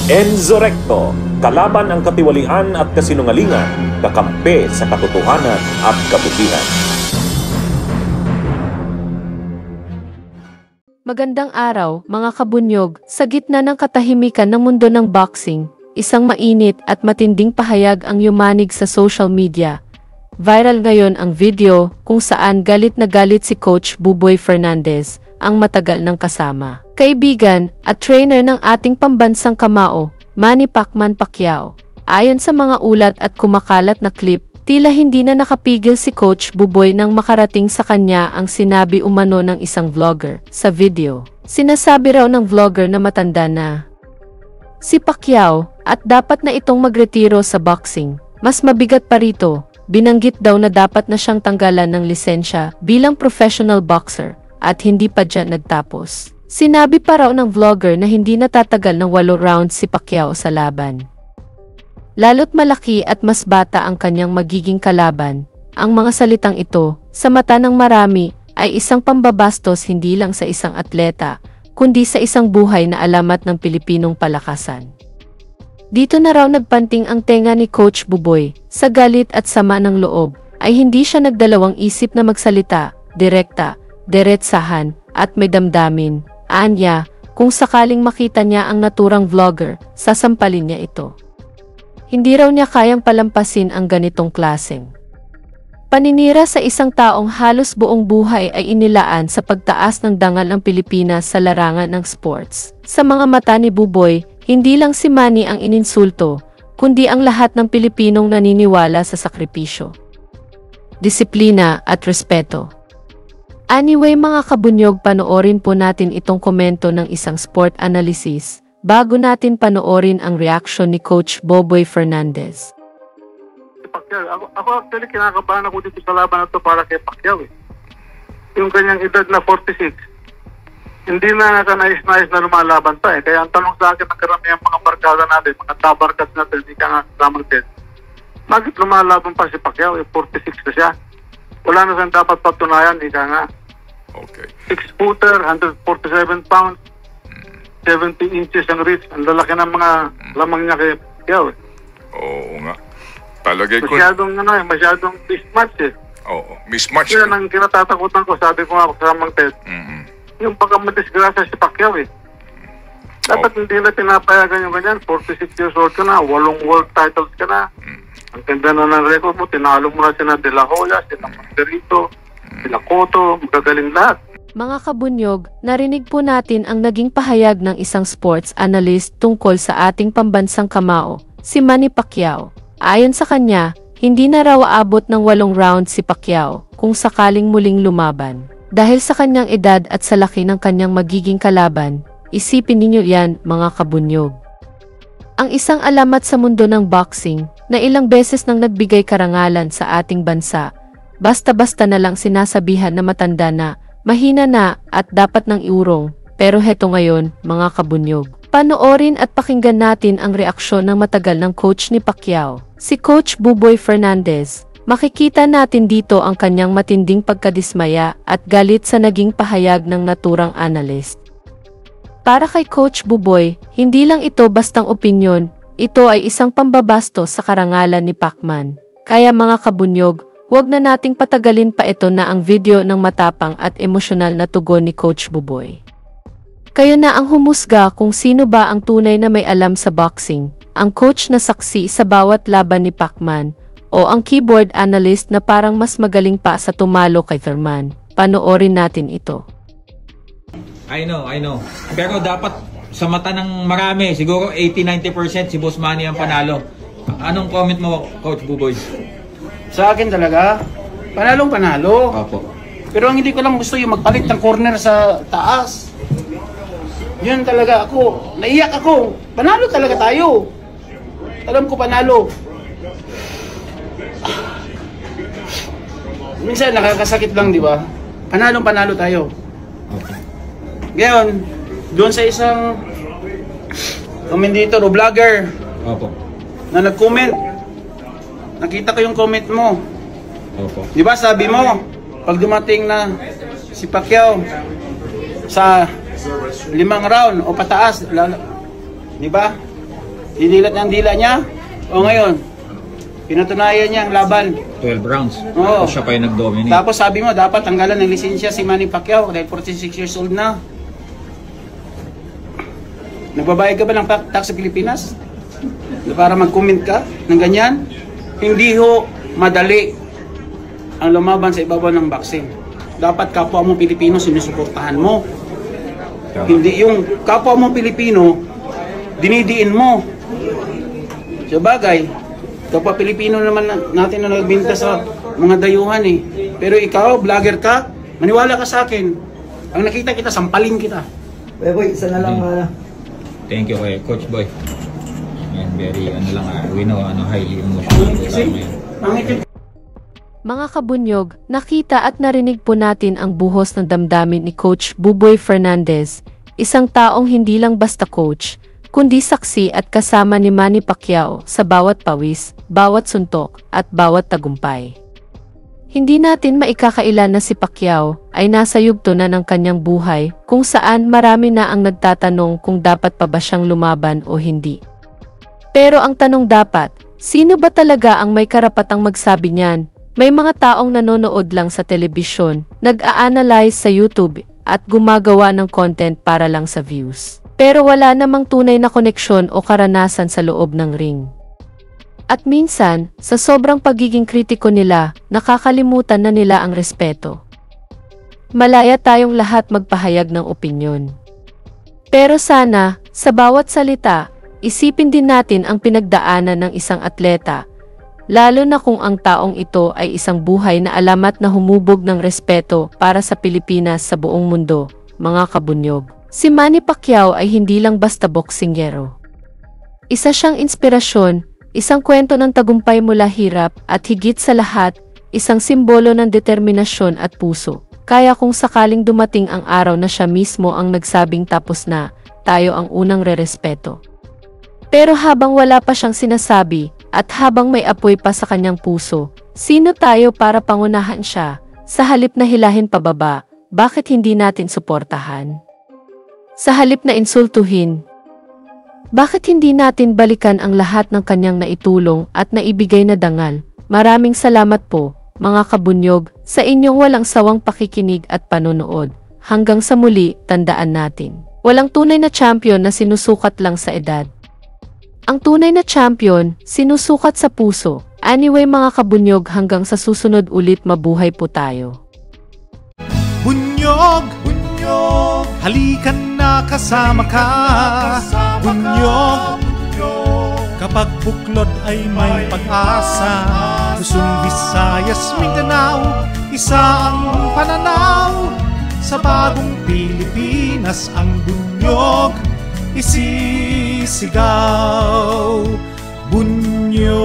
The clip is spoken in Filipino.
Enzo Recto, kalaban ang katiwalian at kasinungalingan, kakampi sa katotohanan at kabutihan. Magandang araw, mga kabunyog. Sa gitna ng katahimikan ng mundo ng boxing, isang mainit at matinding pahayag ang yumanig sa social media. Viral ngayon ang video kung saan galit na galit si Coach Buboy Fernandez, ang matagal ng kasama, kaibigan at trainer ng ating pambansang kamao, Manny Pacquiao. Ayon sa mga ulat at kumakalat na clip, tila hindi na nakapigil si Coach Buboy nang makarating sa kanya ang sinabi umano ng isang vlogger. Sa video, sinasabi raw ng vlogger na matanda na si Pacquiao at dapat na itong magretiro sa boxing. Mas mabigat pa rito, binanggit daw na dapat na siyang tanggalan ng lisensya bilang professional boxer at hindi pa dyan nagtapos. Sinabi pa raw ng vlogger na hindi natatagal ng 8 rounds si Pacquiao sa laban. Lalo't malaki at mas bata ang kanyang magiging kalaban. Ang mga salitang ito, sa mata ng marami, ay isang pambabastos hindi lang sa isang atleta, kundi sa isang buhay na alamat ng Pilipinong palakasan. Dito na raw nagpanting ang tenga ni Coach Buboy. Sa galit at sama ng loob, ay hindi siya nagdalawang isip na magsalita, direkta, diretsahan, at may damdamin. Anya, kung sakaling makita niya ang naturang vlogger, sasampalin niya ito. Hindi raw niya kayang palampasin ang ganitong klaseng paninira sa isang taong halos buong buhay ay inilaan sa pagtaas ng dangal ng Pilipinas sa larangan ng sports. Sa mga mata ni Buboy, hindi lang si Manny ang ininsulto, kundi ang lahat ng Pilipinong naniniwala sa sakripisyo, disiplina at respeto. Anyway mga kabunyog, panoorin po natin itong komento ng isang sport analysis bago natin panoorin ang reaksyon ni Coach Buboy Fernandez. Ako actually kinakabahan ako dito sa laban na to para kay Pacquiao eh. Yung kanyang edad na 46, hindi na nais-nais na lumalaban pa eh. Kaya ang tanong sa akin ng karamihang mga barkada natin, mga tabarkas natin, hindi ka nga lamang test. Bakit lumalaban pa si Pacquiao eh? 46 na siya. Wala na siyang dapat patunayan, hindi ka nga. Okay. 6-footer, 147 pounds, 70 inches ang reach. Ang lalaki ng mga lamang niya kay Pacquiao eh. Oo nga. Palagay ko... Masyadong mismatch eh. Oo, mismatch. Yan ang kinatatakutan ko, sabi ko nga sa mga test. Yung pagkamadisgrasya si Pacquiao eh. Dapat hindi na pinapayagan yung ganyan. 46 years old ka na, 8 world titles ka na. Ang ganda na ng record mo, tinalo mo na sila De La Hoya, sila Manderito, sila Cotto, magagaling lahat. Mga kabunyog, narinig po natin ang naging pahayag ng isang sports analyst tungkol sa ating pambansang kamao, si Manny Pacquiao. Ayon sa kanya, hindi na raw aabot ng 8 rounds si Pacquiao kung sakaling muling lumaban. Dahil sa kanyang edad at sa laki ng kanyang magiging kalaban, isipin ninyo yan mga kabunyog. Ang isang alamat sa mundo ng boxing na ilang beses nang nagbigay karangalan sa ating bansa, basta-basta na lang sinasabihan na matanda na, mahina na at dapat nang iurong. Pero heto ngayon mga kabunyog. Panoorin at pakinggan natin ang reaksyon ng matagal ng coach ni Pacquiao, si Coach Buboy Fernandez. Makikita natin dito ang kanyang matinding pagkadismaya at galit sa naging pahayag ng naturang analyst. Para kay Coach Buboy, hindi lang ito bastang opinyon, ito ay isang pambabastos sa karangalan ni Pacman. Kaya mga kabunyog, huwag na nating patagalin pa ito na ang video ng matapang at emosyonal na tugon ni Coach Buboy. Kayo na ang humusga kung sino ba ang tunay na may alam sa boxing, ang coach na saksi sa bawat laban ni Pacman, o ang keyboard analyst na parang mas magaling pa sa tumalo kay Thurman. Panoorin natin ito. I know. Pero dapat sa mata ng marami, siguro 80-90% si Boss Manny ang panalo. Anong comment mo, Coach Buboy? Sa akin talaga, panalong panalo. Opo. Pero ang hindi ko lang gusto yung magpalit ng corner sa taas. Yun talaga ako. Naiyak ako. Panalo talaga tayo. Alam ko panalo. Minsan nakakasakit lang, di ba? Panalo tayo. Ngayon, doon sa isang commentator o vlogger na nag-comment, nakita ko yung comment mo. Di ba sabi mo, pag dumating na si Pacquiao sa 5 round o pataas, di ba? Dinilat niya ang dila niya. O ngayon, pinatunayan niya ang laban. 12 rounds. Oo. Tapos siya pa yung nag-dominate. Tapos sabi mo, dapat tanggalan ng lisensya si Manny Pacquiao dahil 46 years old na. Nagbabayad ka ba ng tax sa Pilipinas? Para mag-comment ka ng ganyan? Hindi ho madali ang lumaban sa ibabaw ng boxing. Dapat kapwa mo Pilipino sinusuportahan mo. Hindi yung kapwa mo Pilipino dinidiin mo. Sa bagay, kapwa Pilipino naman natin na nagbinta sa mga dayuhan eh. Pero ikaw, vlogger ka, maniwala ka sa akin. Ang nakita kita, sampalin kita. Boy, isa na lang Thank you kay Coach Boy. And very, we know, highly emotional. Mga kabunyog, nakita at narinig po natin ang buhos ng damdamin ni Coach Buboy Fernandez, isang taong hindi lang basta coach, kundi saksi at kasama ni Manny Pacquiao sa bawat pawis, bawat suntok, at bawat tagumpay. Hindi natin maikakailan na si Pacquiao ay nasa yugto na ng kanyang buhay kung saan marami na ang nagtatanong kung dapat pa ba siyang lumaban o hindi. Pero ang tanong dapat, sino ba talaga ang may karapatang magsabi niyan? May mga taong nanonood lang sa telebisyon, nag-a-analyze sa YouTube, at gumagawa ng content para lang sa views. Pero wala namang tunay na koneksyon o karanasan sa loob ng ring. At minsan, sa sobrang pagiging kritiko nila, nakakalimutan na nila ang respeto. Malaya tayong lahat magpahayag ng opinyon. Pero sana, sa bawat salita, isipin din natin ang pinagdaanan ng isang atleta, lalo na kung ang taong ito ay isang buhay na alamat na humubog ng respeto para sa Pilipinas sa buong mundo, mga kabunyog. Si Manny Pacquiao ay hindi lang basta boksingero. Isa siyang inspirasyon, isang kwento ng tagumpay mula hirap at higit sa lahat, isang simbolo ng determinasyon at puso. Kaya kung sakaling dumating ang araw na siya mismo ang nagsabing tapos na, tayo ang unang rerespeto. Pero habang wala pa siyang sinasabi, at habang may apoy pa sa kanyang puso, sino tayo para pangunahan siya? Sa halip na hilahin pababa, bakit hindi natin suportahan? Sa halip na insultuhin, bakit hindi natin balikan ang lahat ng kanyang naitulong at naibigay na dangal? Maraming salamat po, mga kabunyog, sa inyong walang sawang pakikinig at panonood. Hanggang sa muli, tandaan natin, walang tunay na champion na sinusukat lang sa edad. Ang tunay na champion, sinusukat sa puso. Anyway mga kabunyog, hanggang sa susunod ulit, mabuhay po tayo. Bunyog, bunyog, halikan na kasama ka. Bunyog, kapag buklod ay may pag-asa. Luzon, Visayas, Mindanao, isa ang pananaw. Sa bagong Pilipinas ang bunyog isisigaw. Bunyog.